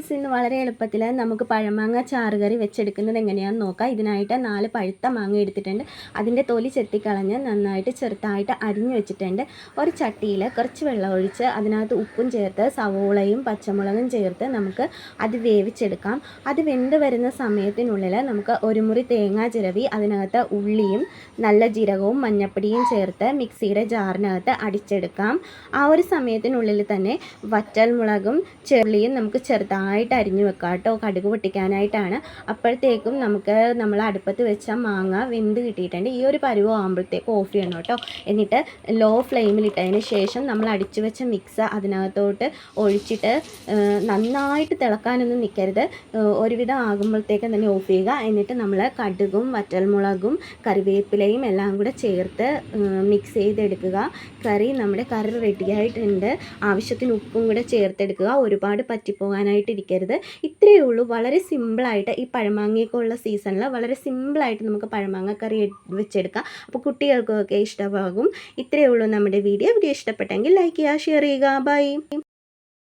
Guys, ഇന്ന് വളരെ എളുപ്പത്തിൽ നമുക്ക് പഴമാങ്ങ ചാറുകറി വെച്ചെടുക്കുന്നത് എങ്ങനെയാണെന്ന് നോക്കാം. ഇതിനായിട്ട് 4 പഴുത്ത മാങ്ങ എടുത്തിട്ടുണ്ട്. അതിൻ്റെ തൊലി ചെത്തിക്കളഞ്ഞ് നന്നായിട്ട് ചെറുതായിട്ട് അരിഞ്ഞു വെച്ചിട്ടുണ്ട്. ഒരു ചട്ടിയിൽ കുറച്ച് വെള്ളം ഒഴിച്ച് അതിനകത്ത് ഉപ്പും ചേർത്ത് സവോളയും പച്ചമുളകും ചേർത്ത് നമുക്ക് അത് വേവിച്ചെടുക്കാം. അത് വെന്ത് വരുന്ന സമയത്തിനുള്ളിൽ നമുക്ക് ഒരു മുറി തേങ്ങ ചിരവി അതിനകത്ത് ഉള്ളിയും നല്ല ജീരകവും മഞ്ഞപ്പൊടിയും ചേർത്ത് മിക്സിയുടെ ജാറിനകത്ത് അടിച്ചെടുക്കാം. ആ ഒരു സമയത്തിനുള്ളിൽ തന്നെ വറ്റൽമുളകും ചെറുള്ളിയും നമുക്ക് ചെറുതായിട്ട് അരിഞ്ഞു വെക്കാം കേട്ടോ, കടുക് പൊട്ടിക്കാനായിട്ടാണ്. അപ്പോഴത്തേക്കും നമ്മൾ അടുപ്പത്ത് വെച്ച മാങ്ങ വെന്ത് കിട്ടിയിട്ടുണ്ട്. ഈ ഒരു പരുവം ആകുമ്പോഴത്തേക്കും ഓഫ് ചെയ്യണം കേട്ടോ. എന്നിട്ട് ലോ ഫ്ലെയിമിലിട്ടതിന് ശേഷം നമ്മൾ അടിച്ചു വെച്ച മിക്സ് അതിനകത്തോട്ട് ഒഴിച്ചിട്ട് നന്നായിട്ട് തിളക്കാനൊന്നും നിൽക്കരുത്. ഒരുവിധം ആകുമ്പോഴത്തേക്കും തന്നെ ഓഫ് ചെയ്യുക. എന്നിട്ട് നമ്മൾ കടുകും വറ്റൽമുളകും കറിവേപ്പിലയും എല്ലാം കൂടെ ചേർത്ത് മിക്സ് ചെയ്തെടുക്കുക. നമ്മുടെ കറി റെഡിയായിട്ടുണ്ട്. ആവശ്യത്തിന് ഉപ്പും കൂടെ ചേർത്തെടുക്കുക. ഒരുപാട് പറ്റിപ്പോകാനായിട്ടിരിക്കരുത്. ഇത്രയേ ഉള്ളൂ. വളരെ സിമ്പിളായിട്ട് ഈ പഴമാങ്ങയൊക്കെ ഉള്ള സീസണിൽ വളരെ സിമ്പിളായിട്ട് നമുക്ക് പഴമാങ്ങ കറി വെച്ചെടുക്കാം. അപ്പോൾ കുട്ടികൾക്കൊക്കെ ഇഷ്ടമാകും. ഇത്രയേ ഉള്ളൂ നമ്മുടെ വീഡിയോ ഇഷ്ടപ്പെട്ടെങ്കിൽ ലൈക്ക് ചെയ്യുക, ഷെയർ ചെയ്യുക. ബൈ.